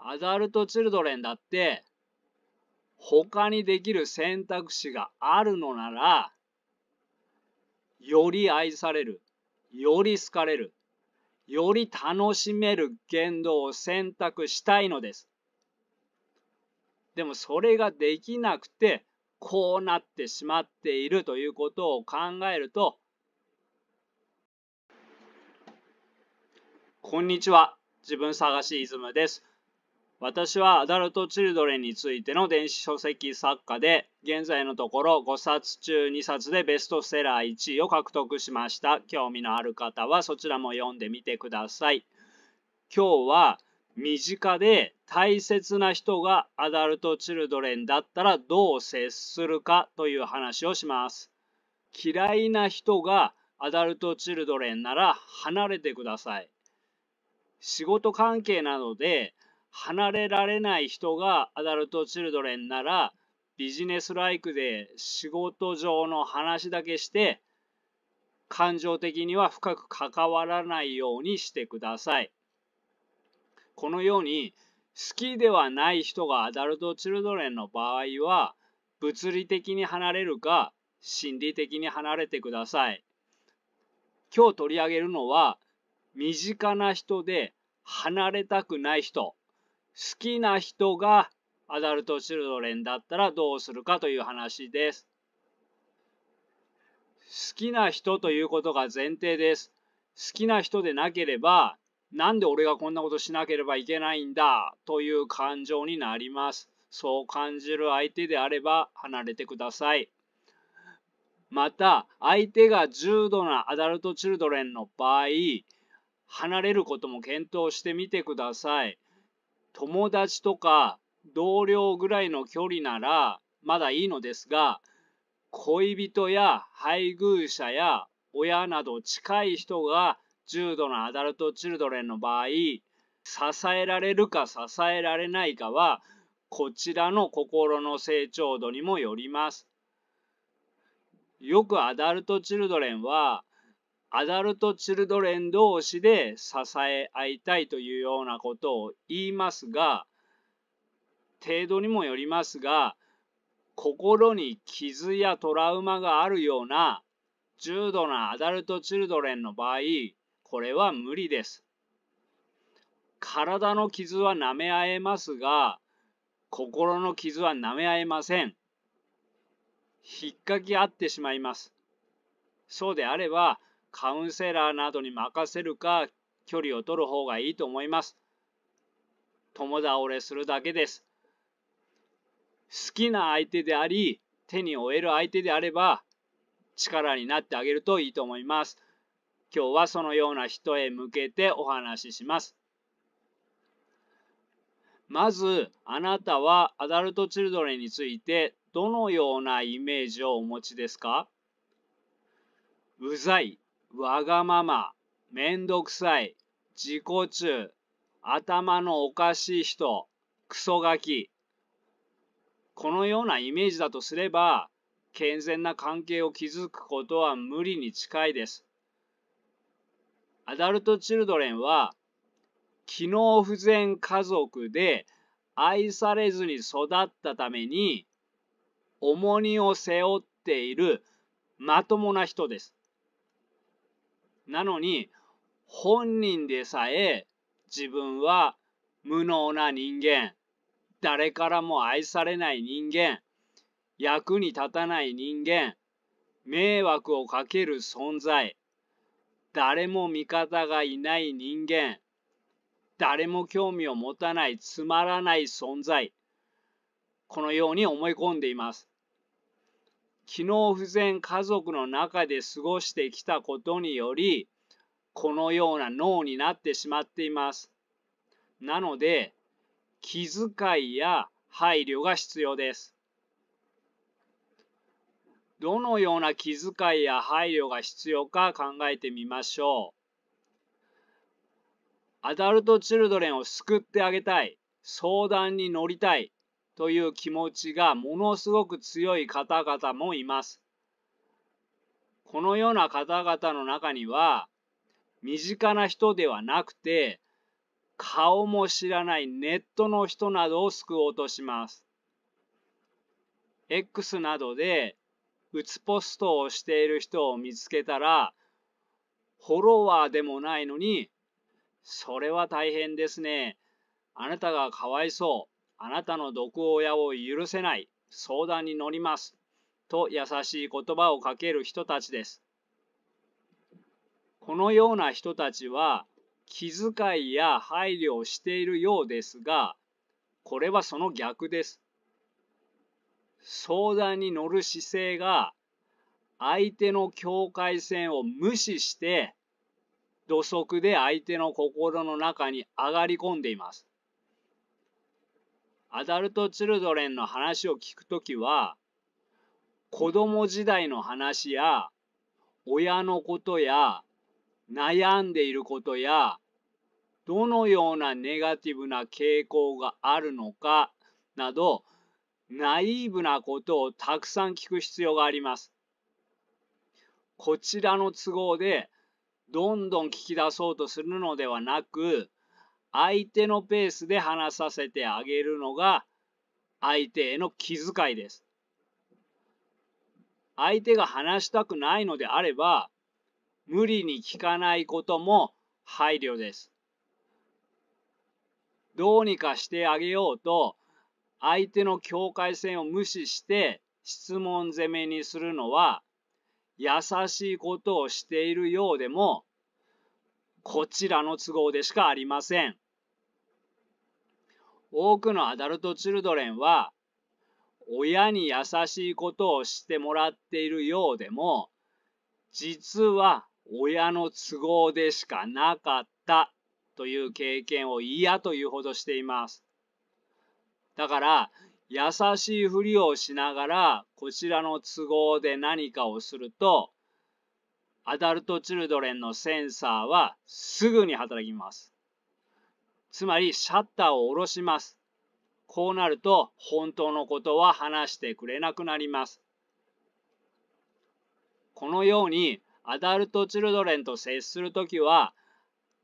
アダルトチルドレンだって他にできる選択肢があるのなら、より愛される、より好かれる、より楽しめる言動を選択したいのです。でもそれができなくてこうなってしまっているということを考えると、こんにちは、自分探しイズムです。私はアダルト・チルドレンについての電子書籍作家で、現在のところ5冊中2冊でベストセラー1位を獲得しました。興味のある方はそちらも読んでみてください。今日は身近で大切な人がアダルト・チルドレンだったらどう接するかという話をします。嫌いな人がアダルト・チルドレンなら離れてください。仕事関係などで離れられない人がアダルト・チルドレンなら、ビジネスライクで仕事上の話だけして感情的には深く関わらないようにしてください。このように好きではない人がアダルト・チルドレンの場合は、物理的に離れるか心理的に離れてください。今日取り上げるのは、身近な人で離れたくない人、好きな人がアダルト・チルドレンだったらどうするかという話です。好きな人ということが前提です。好きな人でなければ、なんで俺がこんなことしなければいけないんだという感情になります。そう感じる相手であれば離れてください。また、相手が重度なアダルト・チルドレンの場合、離れることも検討してみてください。友達とか同僚ぐらいの距離ならまだいいのですが、恋人や配偶者や親など近い人が重度のアダルト・チルドレンの場合、支えられるか支えられないかはこちらの心の成長度にもよります。よくアダルト・チルドレンはアダルト・チルドレン同士で支え合いたいというようなことを言いますが、程度にもよりますが、心に傷やトラウマがあるような重度なアダルト・チルドレンの場合、これは無理です。体の傷は舐め合えますが、心の傷は舐め合えません。引っかき合ってしまいます。そうであれば、カウンセラーなどに任せるか、距離を取る方がいいと思います。共倒れするだけです。好きな相手であり、手に負える相手であれば、力になってあげるといいと思います。今日はそのような人へ向けてお話しします。まず、あなたはアダルト・チルドレンについてどのようなイメージをお持ちですか？うざい、わがまま、めんどくさい、自己中、頭のおかしい人、クソガキ。このようなイメージだとすれば、健全な関係を築くことは無理に近いです。アダルト・チルドレンは、機能不全家族で愛されずに育ったために、重荷を背負っているまともな人です。なのに、本人でさえ自分は無能な人間、誰からも愛されない人間、役に立たない人間、迷惑をかける存在、誰も味方がいない人間、誰も興味を持たないつまらない存在、このように思い込んでいます。機能不全家族の中で過ごしてきたことにより、このような脳になってしまっています。なので、気遣いや配慮が必要です。どのような気遣いや配慮が必要か考えてみましょう。アダルト・チルドレンを救ってあげたい、相談に乗りたいという気持ちがものすごく強い方々もいます。このような方々の中には、身近な人ではなくて、顔も知らないネットの人などを救おうとします。X などでうつポストをしている人を見つけたら、フォロワーでもないのに、それは大変ですね。あなたがかわいそう。あなたの毒親を許せない。相談に乗ります。と優しい言葉をかける人たちです。このような人たちは気遣いや配慮をしているようですが、これはその逆です。相談に乗る姿勢が相手の境界線を無視して土足で相手の心の中に上がり込んでいます。アダルト・チルドレンの話を聞くときは、子供時代の話や親のことや悩んでいることやどのようなネガティブな傾向があるのかなどナイーブなことをたくさん聞く必要があります。こちらの都合でどんどん聞き出そうとするのではなく、相手のペースで話させてあげるのが相手への気遣いです。相手が話したくないのであれば、無理に聞かないことも配慮です。どうにかしてあげようと、相手の境界線を無視して質問攻めにするのは、優しいことをしているようでも、こちらの都合でしかありません。多くのアダルト・チルドレンは、親に優しいことをしてもらっているようでも、実は親の都合でしかなかったという経験を嫌というほどしています。だから、優しいふりをしながら、こちらの都合で何かをすると、アダルト・チルドレンのセンサーはすぐに働きます。つまり、シャッターを下ろします。こうなると、本当のことは話してくれなくなります。このように、アダルト・チルドレンと接するときは、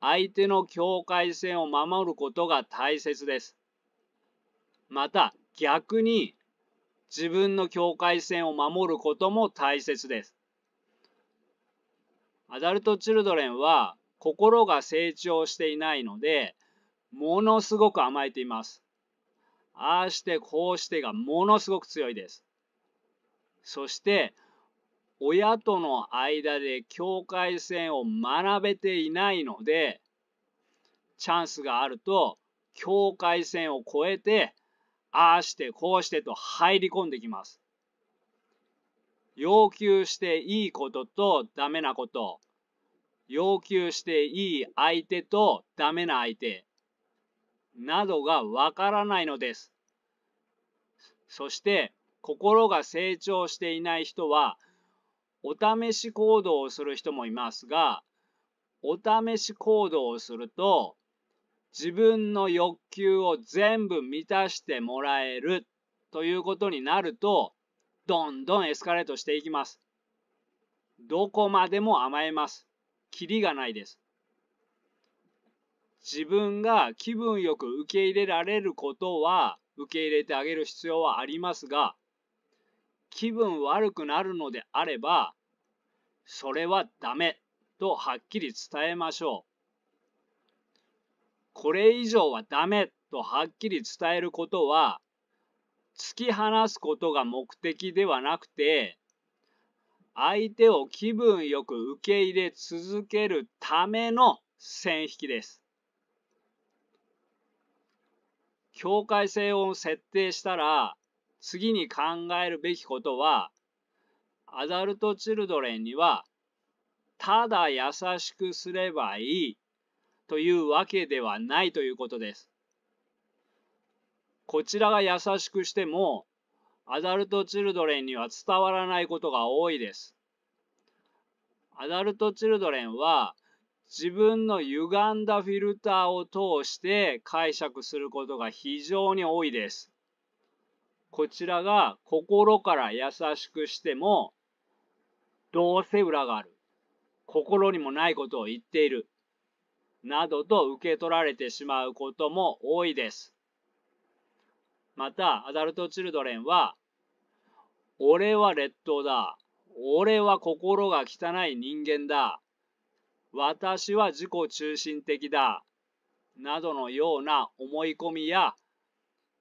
相手の境界線を守ることが大切です。また、逆に、自分の境界線を守ることも大切です。アダルト・チルドレンは、心が成長していないので、ものすごく甘えています。ああしてこうしてがものすごく強いです。そして、親との間で境界線を学べていないので、チャンスがあると境界線を越えて、ああしてこうしてと入り込んできます。要求していいこととダメなこと、要求していい相手とダメな相手などがわからないのです。そして心が成長していない人はお試し行動をする人もいますが、お試し行動をすると自分の欲求を全部満たしてもらえるということになると、どんどんエスカレートしていきます。どこまでも甘えます。キリがないです。自分が気分よく受け入れられることは受け入れてあげる必要はありますが、気分悪くなるのであれば、それはダメとはっきり伝えましょう。これ以上はダメとはっきり伝えることは、突き放すことが目的ではなくて、相手を気分よく受け入れ続けるための線引きです。境界線を設定したら、次に考えるべきことは、アダルト・チルドレンには、ただ優しくすればいいというわけではないということです。こちらが優しくしても、アダルト・チルドレンには伝わらないことが多いです。アダルト・チルドレンは自分の歪んだフィルターを通して解釈することが非常に多いです。こちらが心から優しくしても、どうせ裏がある。心にもないことを言っている。などと受け取られてしまうことも多いです。また、アダルトチルドレンは、俺は劣等だ。俺は心が汚い人間だ。私は自己中心的だ。などのような思い込みや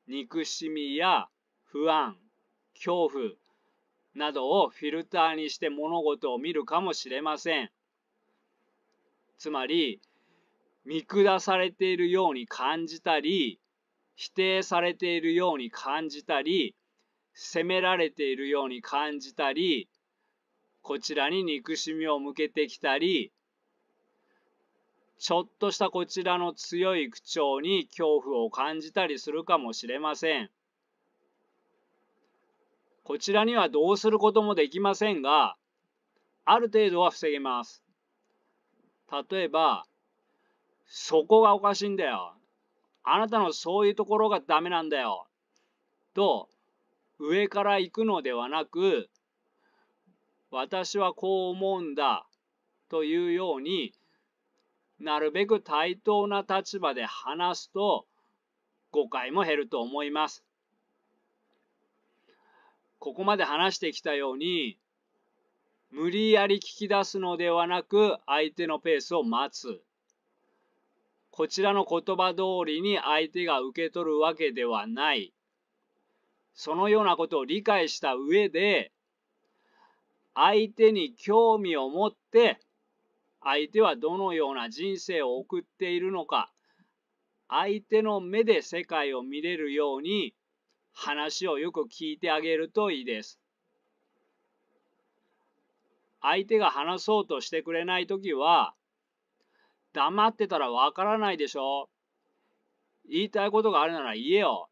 憎しみや不安、恐怖などをフィルターにして物事を見るかもしれません。つまり、見下されているように感じたり、否定されているように感じたり、責められているように感じたり、こちらに憎しみを向けてきたり、ちょっとしたこちらの強い口調に恐怖を感じたりするかもしれません。こちらにはどうすることもできませんが、ある程度は防げます。例えば、そこがおかしいんだよ。あなたのそういうところがダメなんだよ。と、上から行くのではなく、私はこう思うんだ。というように、なるべく対等な立場で話すと、誤解も減ると思います。ここまで話してきたように、無理やり聞き出すのではなく、相手のペースを待つ。こちらの言葉通りに相手が受け取るわけではない。そのようなことを理解した上で、相手に興味を持って、相手はどのような人生を送っているのか、相手の目で世界を見れるように、話をよく聞いてあげるといいです。相手が話そうとしてくれないときは、黙ってたらわからないでしょ。言いたいことがあるなら言えよ。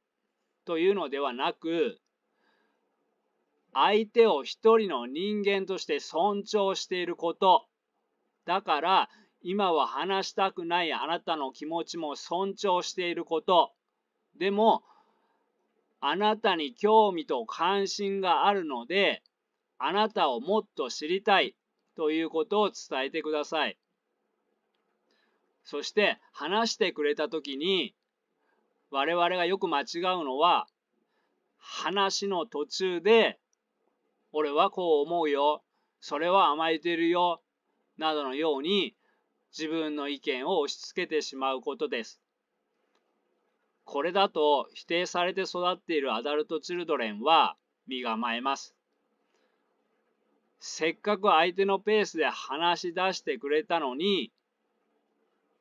というのではなく、相手を一人の人間として尊重していること。だから、今は話したくないあなたの気持ちも尊重していること。でも、あなたに興味と関心があるので、あなたをもっと知りたいということを伝えてください。そして話してくれたときに、我々がよく間違うのは、話の途中で、俺はこう思うよ、それは甘えてるよ、などのように自分の意見を押し付けてしまうことです。これだと否定されて育っているアダルトチルドレンは身構えます。せっかく相手のペースで話し出してくれたのに、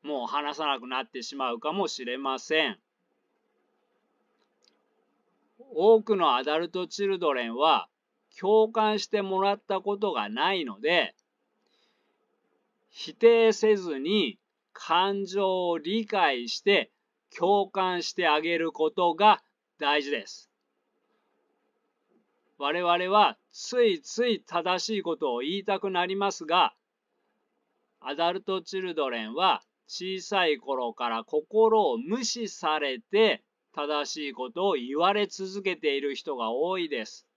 もう話さなくなってしまうかもしれません。多くのアダルトチルドレンは共感してもらったことがないので、否定せずに感情を理解して共感してあげることが大事です。我々はついつい正しいことを言いたくなりますが、アダルトチルドレンは小さい頃から心を無視されて正しいことを言われ続けている人が多いです。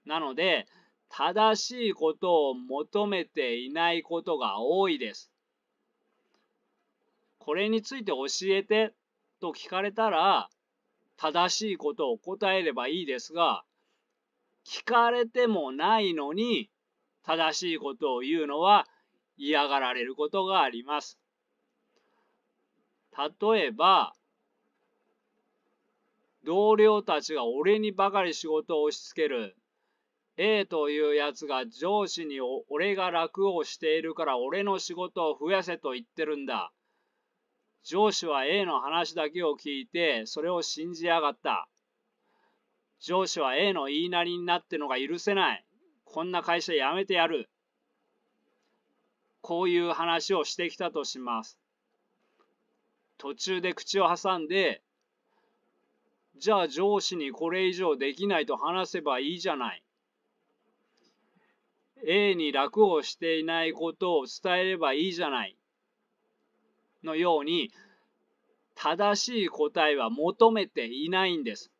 なので、正しいことを求めていないことが多いです。これについて教えてと聞かれたら、正しいことを答えればいいですが、聞かれてもないのに正しいことを言うのは嫌がられることがあります。例えば、同僚たちが俺にばかり仕事を押し付ける。A というやつが上司に俺が楽をしているから俺の仕事を増やせと言ってるんだ。上司は A の話だけを聞いてそれを信じやがった。上司は A の言いなりになってのが許せない。こんな会社辞めてやる。こういう話をしてきたとします。途中で口を挟んで、じゃあ上司にこれ以上できないと話せばいいじゃない。A に楽をしていないことを伝えればいいじゃないのように、正しい答えは求めていないんです。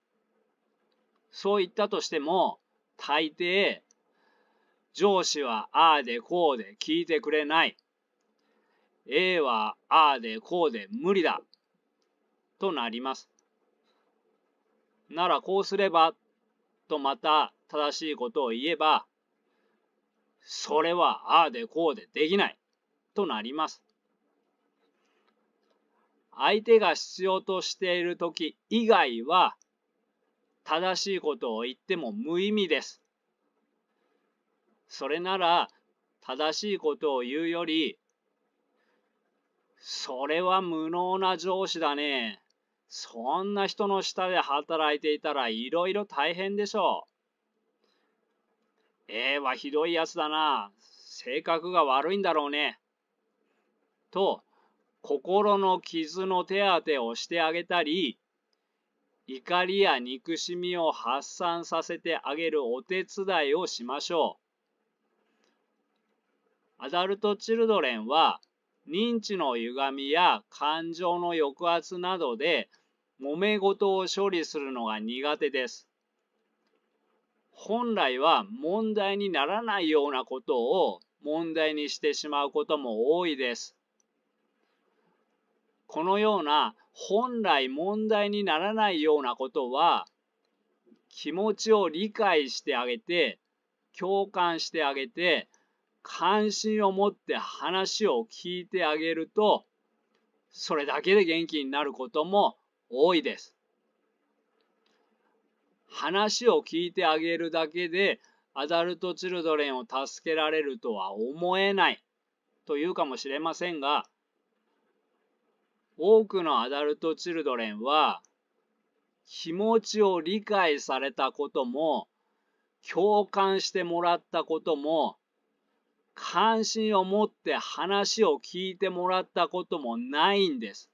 そう言ったとしても、大抵、上司はああでこうで聞いてくれない。A はああでこうで無理だとなります。ならこうすればとまた正しいことを言えば、それはああでこうでできないとなります。相手が必要としているとき以外は正しいことを言っても無意味です。それなら正しいことを言うより、それは無能な上司だね。そんな人の下で働いていたらいろいろ大変でしょう。A はひどいやつだな。性格が悪いんだろうね。と、心の傷の手当てをしてあげたり、怒りや憎しみを発散させてあげるお手伝いをしましょう。アダルトチルドレンは、認知の歪みや感情の抑圧などで揉め事を処理するのが苦手です。本来は問題にならないようなことを問題にしてしまうことも多いです。このような本来問題にならないようなことは、気持ちを理解してあげて、共感してあげて、関心を持って話を聞いてあげると、それだけで元気になることも多いです。話を聞いてあげるだけでアダルトチルドレンを助けられるとは思えないというかもしれませんが、多くのアダルトチルドレンは気持ちを理解されたことも共感してもらったことも関心を持って話を聞いてもらったこともないんです。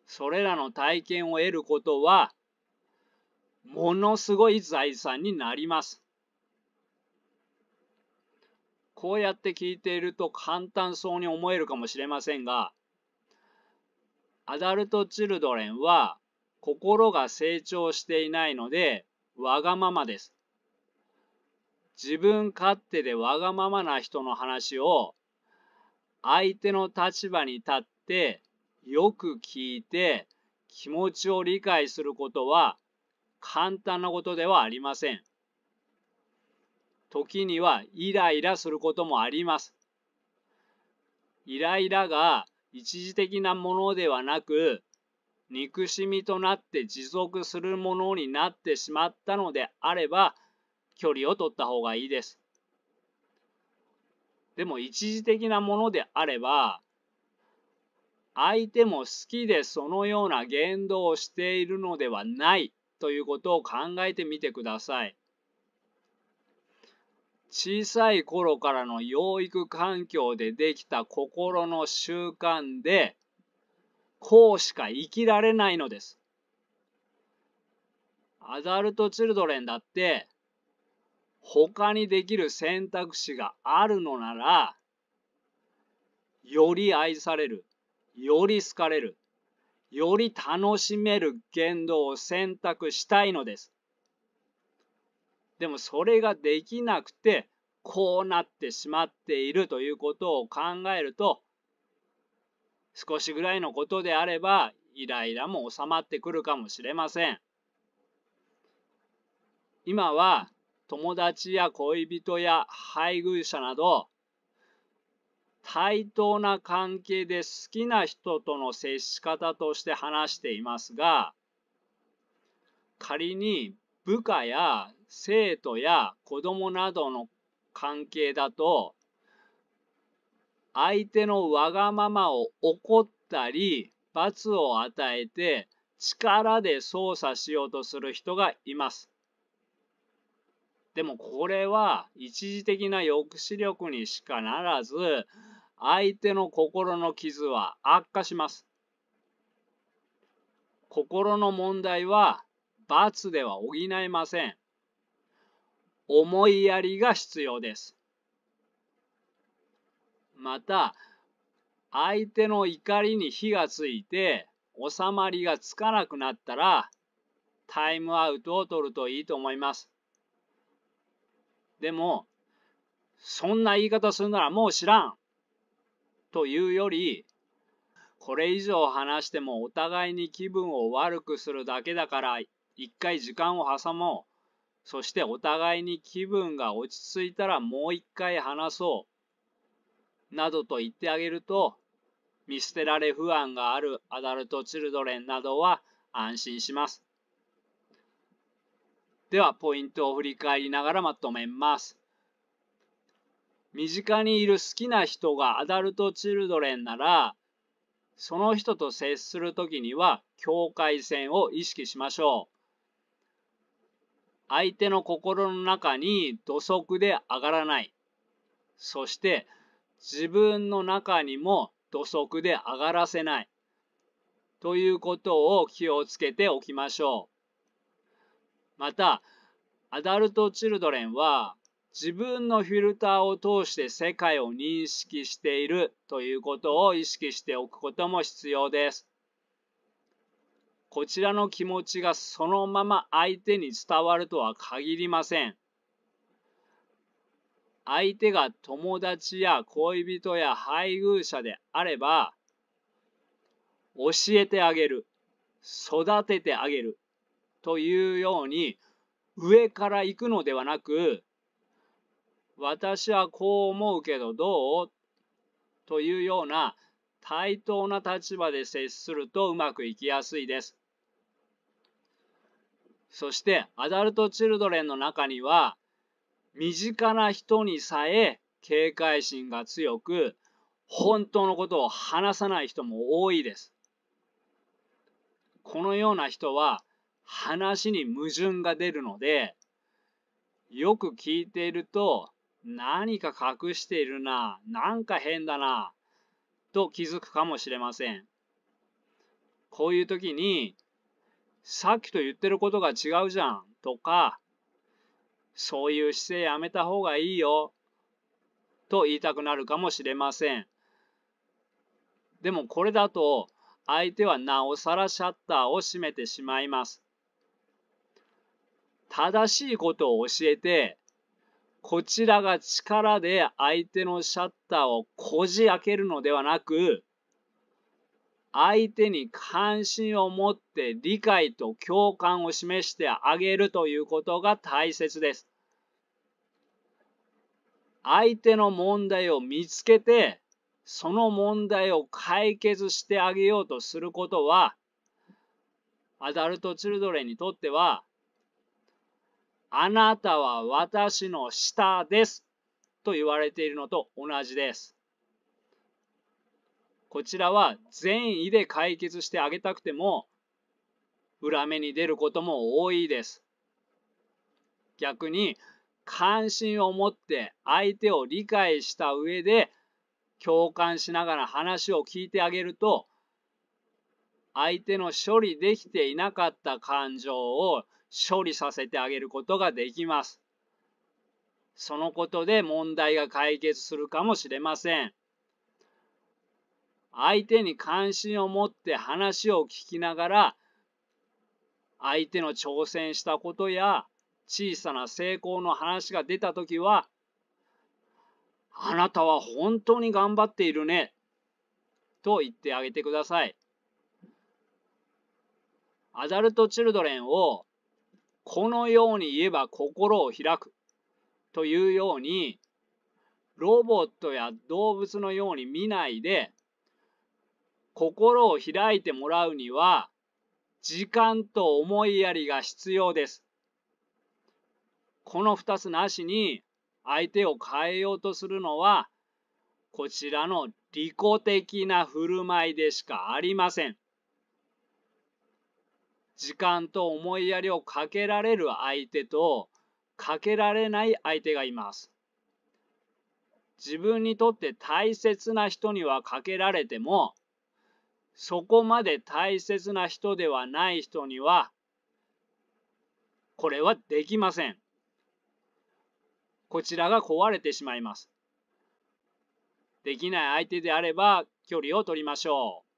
それらの体験を得ることはものすごい財産になります。こうやって聞いていると簡単そうに思えるかもしれませんが、アダルトチルドレンは心が成長していないのでわがままです。自分勝手でわがままな人の話を相手の立場に立ってよく聞いて気持ちを理解することは簡単なことではありません。時にはイライラすることもあります。イライラが一時的なものではなく、憎しみとなって持続するものになってしまったのであれば、距離を取った方がいいです。でも一時的なものであれば、相手も好きでそのような言動をしているのではないということを考えてみてください。小さい頃からの養育環境でできた心の習慣で、こうしか生きられないのです。アダルトチルドレンだって、他にできる選択肢があるのなら、より愛される、より好かれる、より楽しめる言動を選択したいのです。でもそれができなくて、こうなってしまっているということを考えると、少しぐらいのことであれば、イライラも収まってくるかもしれません。今は友達や恋人や配偶者など、対等な関係で好きな人との接し方として話していますが、仮に部下や生徒や子供などの関係だと、相手のわがままを怒ったり罰を与えて力で操作しようとする人がいます。でもこれは一時的な抑止力にしかならず、相手の心の傷は悪化します。心の問題は罰では補えません。思いやりが必要です。また、相手の怒りに火がついて収まりがつかなくなったら、タイムアウトを取るといいと思います。でも、そんな言い方するならもう知らんというより、これ以上話してもお互いに気分を悪くするだけだから一回時間を挟もう。そしてお互いに気分が落ち着いたらもう一回話そう。などと言ってあげると、見捨てられ不安があるアダルトチルドレンなどは安心します。では、ポイントを振り返りながらまとめます。身近にいる好きな人がアダルトチルドレンなら、その人と接するときには境界線を意識しましょう。相手の心の中に土足で上がらない。そして自分の中にも土足で上がらせない。ということを気をつけておきましょう。また、アダルトチルドレンは自分のフィルターを通して世界を認識しているということを意識しておくことも必要です。こちらの気持ちがそのまま相手に伝わるとは限りません。相手が友達や恋人や配偶者であれば、教えてあげる、育ててあげるというように上から行くのではなく、私はこう思うけどどうというような対等な立場で接するとうまくいきやすいです。そしてアダルトチルドレンの中には身近な人にさえ警戒心が強く本当のことを話さない人も多いです。このような人は話に矛盾が出るので、よく聞いていると何か隠しているな、なんか変だな、と気づくかもしれません。こういう時に、さっきと言ってることが違うじゃん、とか、そういう姿勢やめた方がいいよ、と言いたくなるかもしれません。でもこれだと、相手はなおさらシャッターを閉めてしまいます。正しいことを教えて、こちらが力で相手のシャッターをこじ開けるのではなく、相手に関心を持って理解と共感を示してあげるということが大切です。相手の問題を見つけて、その問題を解決してあげようとすることは、アダルトチルドレンにとっては、あなたは私の下ですと言われているのと同じです。こちらは善意で解決してあげたくても裏目に出ることも多いです。逆に関心を持って相手を理解した上で共感しながら話を聞いてあげると、相手の処理できていなかった感情を処理させてあげることができます。そのことで問題が解決するかもしれません。相手に関心を持って話を聞きながら、相手の挑戦したことや小さな成功の話が出たときは、あなたは本当に頑張っているね、と言ってあげてください。アダルトチルドレンをこのように言えば心を開くというように、ロボットや動物のように見ないで、心を開いてもらうには、時間と思いやりが必要です。この2つなしに相手を変えようとするのは、こちらの利己的な振る舞いでしかありません。時間と思いやりをかけられる相手とかけられない相手がいます。自分にとって大切な人にはかけられても、そこまで大切な人ではない人には、これはできません。こちらが壊れてしまいます。できない相手であれば距離を取りましょう。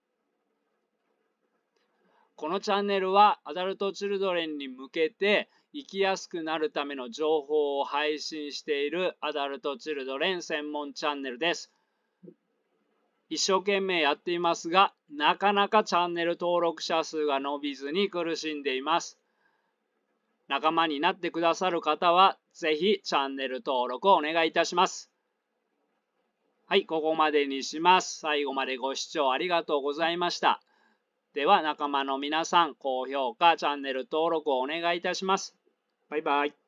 このチャンネルはアダルトチルドレンに向けて生きやすくなるための情報を配信しているアダルトチルドレン専門チャンネルです。一生懸命やっていますが、なかなかチャンネル登録者数が伸びずに苦しんでいます。仲間になってくださる方は、ぜひチャンネル登録をお願いいたします。はい、ここまでにします。最後までご視聴ありがとうございました。では仲間の皆さん、高評価、チャンネル登録をお願いいたします。バイバイ。